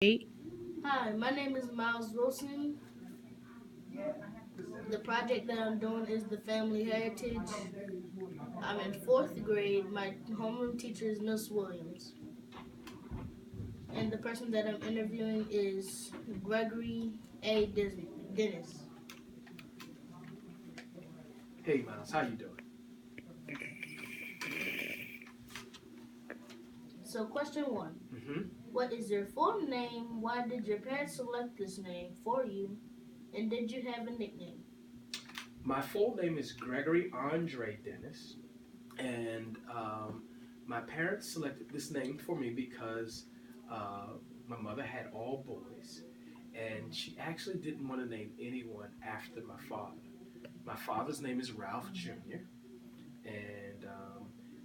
Eight. Hi, my name is Myles Wilson. The project that I'm doing is the family heritage. I'm in fourth grade. My homeroom teacher is Miss Williams. And the person that I'm interviewing is Gregory A. Dennis. Hey Miles, how you doing? So, question one. hmm What is your full name? Why did your parents select this name for you? And did you have a nickname? My full name is Gregory Andre Dennis, and my parents selected this name for me because uh, my mother had all boys, and she actually didn't want to name anyone after my father. My father's name is Ralph Jr., and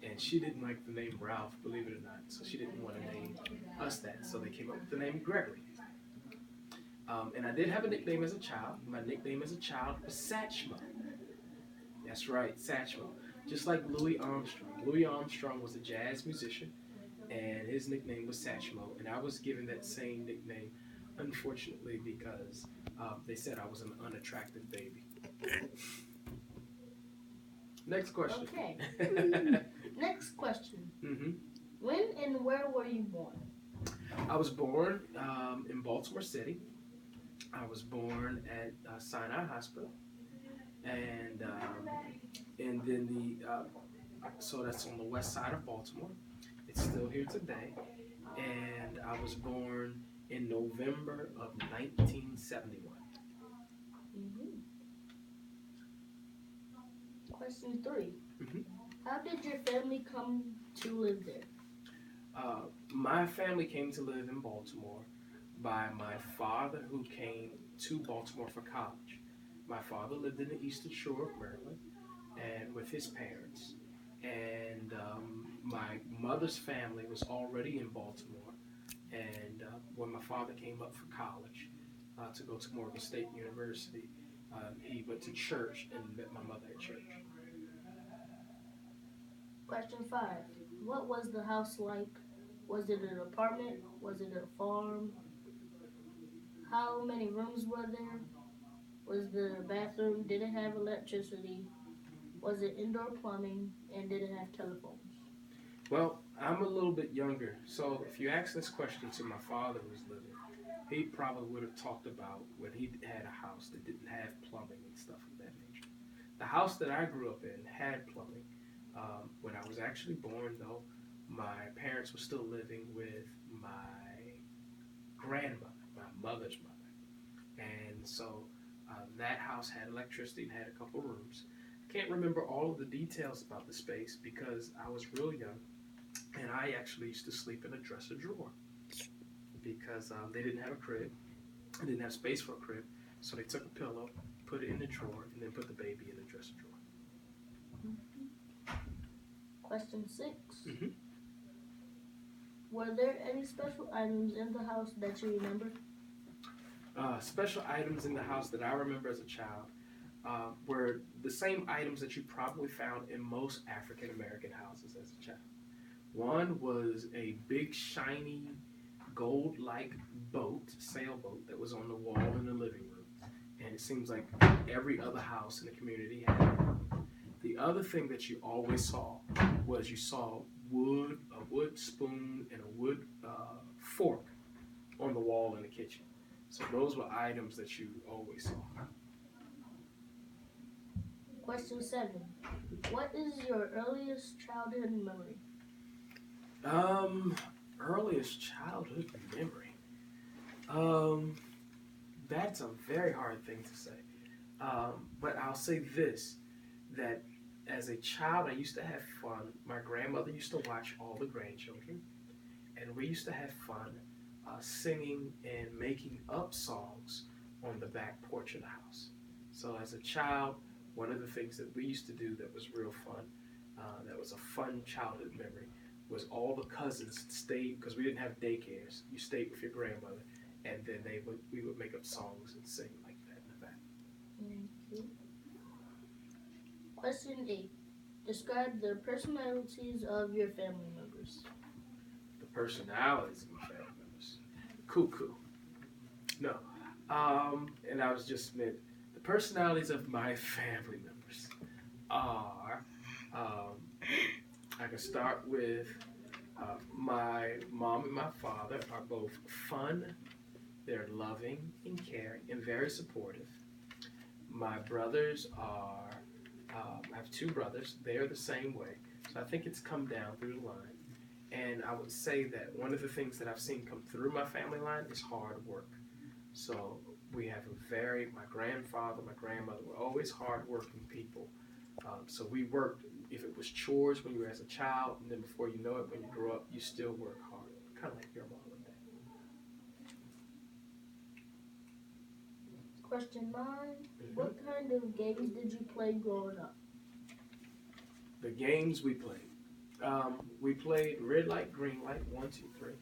and she didn't like the name Ralph, believe it or not, so she didn't want to name us that. So they came up with the name Gregory. And I did have a nickname as a child. My nickname as a child was Satchmo. That's right, Satchmo. Just like Louis Armstrong. Louis Armstrong was a jazz musician, and his nickname was Satchmo. And I was given that same nickname, unfortunately, because they said I was an unattractive baby. Next question. Okay. Next question. hmm When and where were you born? I was born in Baltimore City. I was born at Sinai Hospital, and then so that's on the west side of Baltimore. It's still here today, and I was born in November of 1971. Mm-hmm. Question three. hmm How did your family come to live there? my family came to live in Baltimore by my father, who came to Baltimore for college. My father lived in the Eastern Shore of Maryland, and with his parents. And my mother's family was already in Baltimore. And when my father came up for college to go to Morgan State University, he went to church and met my mother at church. Question five. What was the house like? Was it an apartment? Was it a farm? How many rooms were there? Was the bathroom? Did it have electricity? Was it indoor plumbing? And did it have telephones? Well, I'm a little bit younger, so if you ask this question to my father who's living, he probably would have talked about when he had a house that didn't have plumbing and stuff of that nature. The house that I grew up in had plumbing. When I was actually born, though, my parents were still living with my grandmother, my mother's mother. And so that house had electricity and had a couple rooms. I can't remember all of the details about the space because I was real young, and I actually used to sleep in a dresser drawer because they didn't have a crib. I didn't have space for a crib, so they took a pillow, put it in the drawer, and then put the baby in the dresser drawer. Question six. hmm Were there any special items in the house that you remember? Special items in the house that I remember as a child were the same items that you probably found in most African American houses as a child. One was a big, shiny, gold like sailboat, that was on the wall in the living room. And it seems like every other house in the community had it. The other thing that you always saw was you saw a wood spoon, and a wood fork on the wall in the kitchen. So those were items that you always saw. Question seven. What is your earliest childhood memory? Um, Earliest childhood memory. Um, that's a very hard thing to say. But I'll say this, that as a child, I used to have fun. My grandmother used to watch all the grandchildren, and we used to have fun singing and making up songs on the back porch of the house. So as a child, one of the things that we used to do that was real fun, that was a fun childhood memory, was all the cousins stayed, because we didn't have daycares. You stayed with your grandmother, and then we would make up songs and sing like that in the back. Okay. Question eight. Describe the personalities of your family members. The personalities of my family members. cuckoo. No. And I was just meant the personalities of my family members are. Um, I can start with my mom and my father are both fun. They're loving and caring and very supportive. My brothers are. I have two brothers. They're the same way. So I think it's come down through the line. And I would say that one of the things that I've seen come through my family line is hard work. So we have my grandfather, my grandmother were always hardworking people. So we worked, if it was chores when you were as a child, and then before you know it, when you grow up, you still work hard. Kind of like your mom and dad. Question 9. What kind of games did you play growing up? The games we played. We played red light, green light, 1, 2, 3.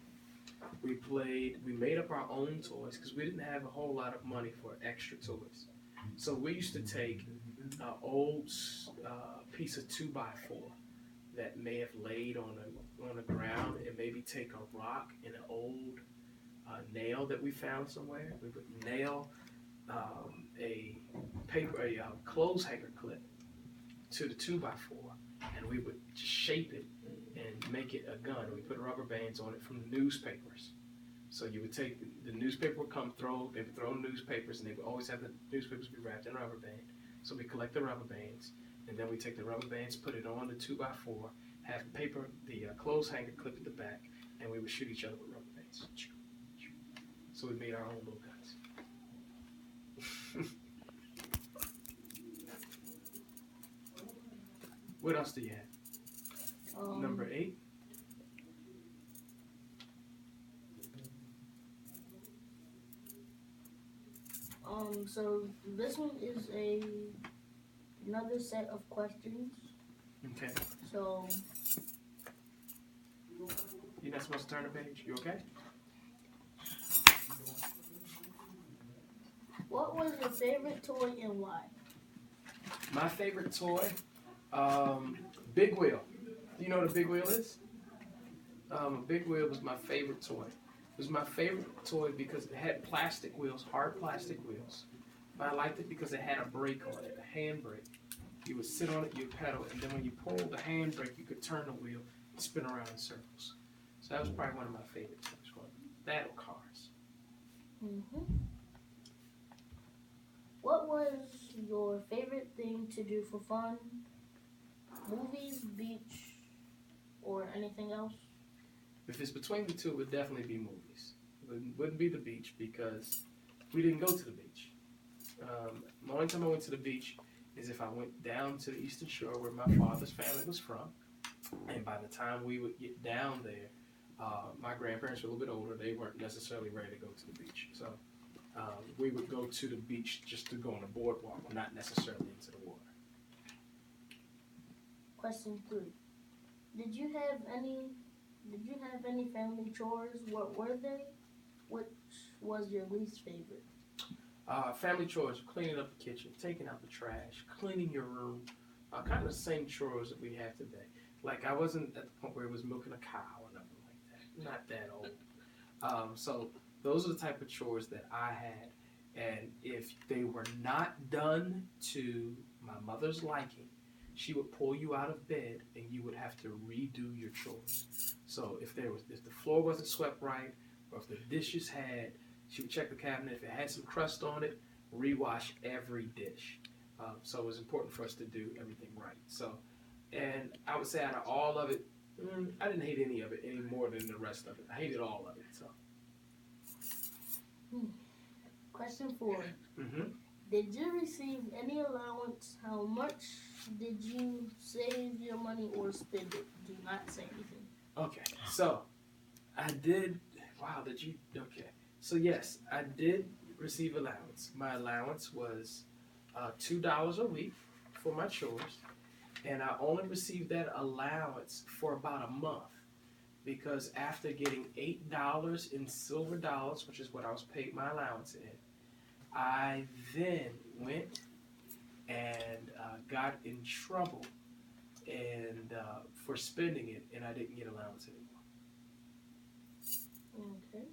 We made up our own toys because we didn't have a whole lot of money for extra toys. So we used to take an old piece of 2x4 that may have laid on the ground and maybe take a rock and an old nail that we found somewhere. We would nail a clothes hanger clip to the 2x4 and we would just shape it and make it a gun. We put rubber bands on it from the newspapers. So you would take the newspaper would come they would throw newspapers and they would always have the newspapers be wrapped in a rubber band. So we collect the rubber bands and then we take the rubber bands, put it on the 2x4, have the clothes hanger clip at the back, and we would shoot each other with rubber bands. So we made our own little guns. What else do you have? Number 8. So this one is another set of questions. Okay. So you're not supposed to turn the page. You okay? What was your favorite toy and why? My favorite toy, Big Wheel. Do you know what a big wheel is? A big wheel was my favorite toy. It was my favorite toy because it had plastic wheels, hard plastic wheels. But I liked it because it had a brake on it, a hand brake. You would sit on it, you would pedal, and then when you pulled the hand brake, you could turn the wheel and spin around in circles. So that was probably one of my favorite toys. That or cars. What was your favorite thing to do for fun? Movies, beach, or anything else? If it's between the two, it would definitely be movies. It wouldn't be the beach because we didn't go to the beach. The only time I went to the beach is if I went down to the Eastern Shore where my father's family was from. And by the time we would get down there, my grandparents were a little bit older. They weren't necessarily ready to go to the beach. So we would go to the beach just to go on a boardwalk, not necessarily into the water. Question 3. Did you have any family chores? What were they? Which was your least favorite? Family chores, cleaning up the kitchen, taking out the trash, cleaning your room, kind of the same chores that we have today. Like I wasn't at the point where it was milking a cow or nothing like that. Not that old. So those are the type of chores that I had. And if they were not done to my mother's liking, she would pull you out of bed and you would have to redo your chores. So if the floor wasn't swept right, or if the dishes she would check the cabinet. If it had some crust on it, rewash every dish. So it was important for us to do everything right. So, and I would say out of all of it, I didn't hate any of it any more than the rest of it. I hated all of it. So. Question 4. Did you receive any allowance? How much did you save your money or spend it? Do not say anything. Okay, so I did. Wow, did you? Okay. So yes, I did receive allowance. My allowance was $2 a week for my chores, and I only received that allowance for about a month because after getting $8 in silver dollars, which is what I was paid my allowance in, I then went and got in trouble and for spending it, and I didn't get allowance anymore. Okay.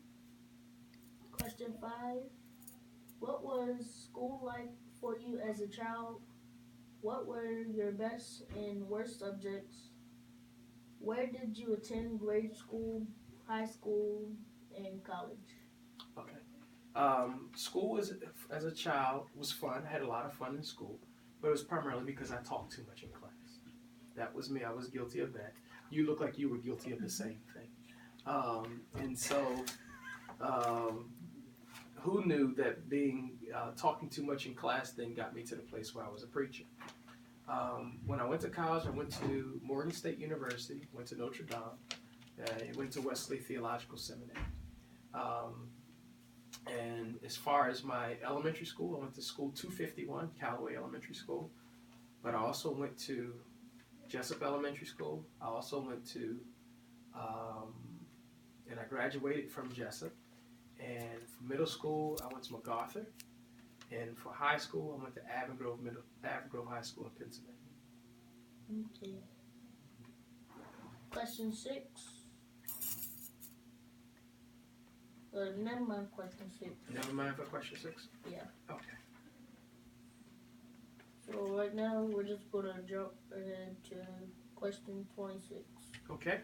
Question 5. What was school like for you as a child? What were your best and worst subjects? Where did you attend grade school, high school, and college? Okay. School was, as a child, was fun. I had a lot of fun in school, but it was primarily because I talked too much in class. That was me. I was guilty of that. You look like you were guilty of the same thing. And so, um, who knew that being talking too much in class then got me to the place where I was a preacher? When I went to college, I went to Morgan State University, went to Notre Dame, went to Wesley Theological Seminary. Um, and as far as my elementary school, I went to school 251, Callaway Elementary School. But I also went to Jessup Elementary School. I also went to, um, and I graduated from Jessup. And for middle school, I went to MacArthur. And for high school, I went to Avon Grove High School in Pennsylvania. Okay. Question 6. Never mind question 6. Never mind for question 6? Yeah. Okay. So right now we're just going to jump ahead to question 26. Okay.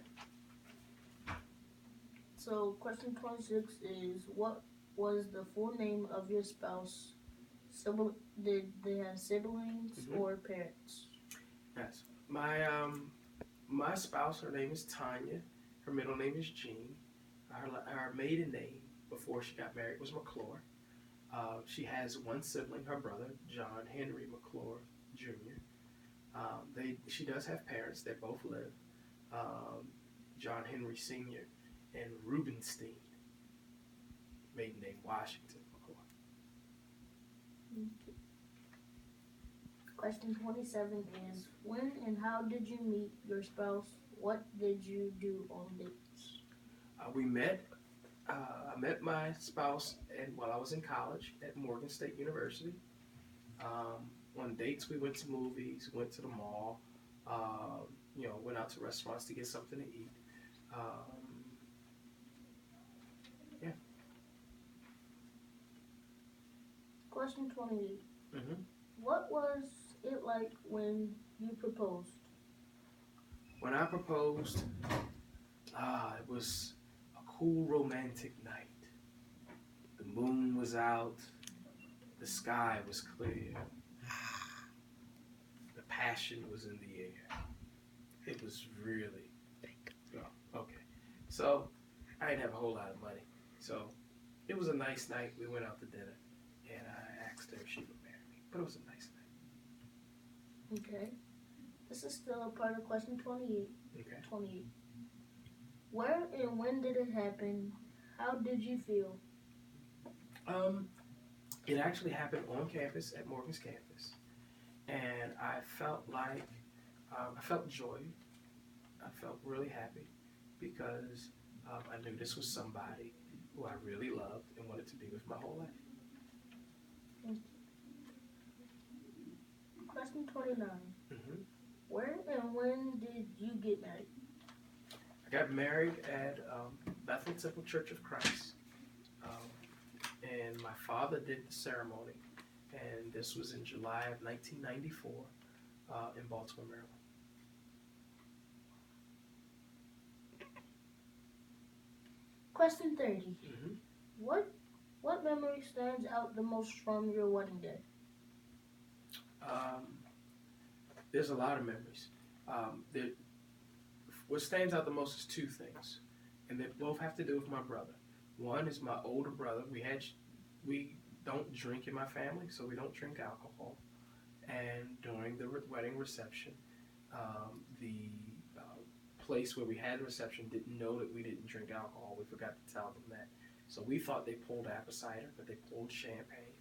So question 26 is, what was the full name of your spouse? Did they have siblings or parents? Yes. My spouse, her name is Tanya. Her middle name is Jean. Her maiden name before she got married was McClure. She has one sibling, her brother, John Henry McClure Jr. She does have parents that both live. John Henry Sr. and Rubenstein, maiden name Washington McClure. Okay. Question 27 is, when and how did you meet your spouse? What did you do on dates? I met my spouse while I was in college at Morgan State University. On dates, we went to movies, went to the mall, went out to restaurants to get something to eat. Yeah. Question 28. Mm-hmm. What was it like when you proposed? When I proposed, it was a cool romantic night. The moon was out, the sky was clear, the passion was in the air. It was really, okay. So I didn't have a whole lot of money. So it was a nice night. We went out to dinner and I asked her if she would marry me. But it was a nice night. Okay. This is still a part of question 28. Okay. 28. Where and when did it happen? How did you feel? It actually happened on campus, at Morgan's campus. And I felt like, I felt joy. I felt really happy because I knew this was somebody who I really loved and wanted to be with my whole life. Thank you. Question 29. Mm-hmm. Where and when did you get married? I got married at Bethel Temple Church of Christ. And my father did the ceremony. And this was in July of 1994 in Baltimore, Maryland. Question 30. Mm-hmm. What memory stands out the most from your wedding day? There's a lot of memories. What stands out the most is two things, and they both have to do with my brother. One is my older brother. We don't drink in my family, so we don't drink alcohol. And during the wedding reception, the place where we had the reception didn't know that we didn't drink alcohol. We forgot to tell them that. So we thought they pulled apple cider, but they pulled champagne.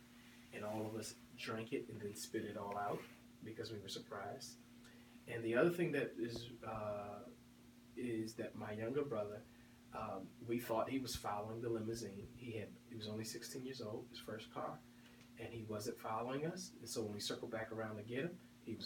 And all of us drank it and then spit it all out because we were surprised. And the other thing that is that my younger brother, we thought he was following the limousine. He was only 16 years old, his first car, and he wasn't following us. And so when we circled back around to get him, he was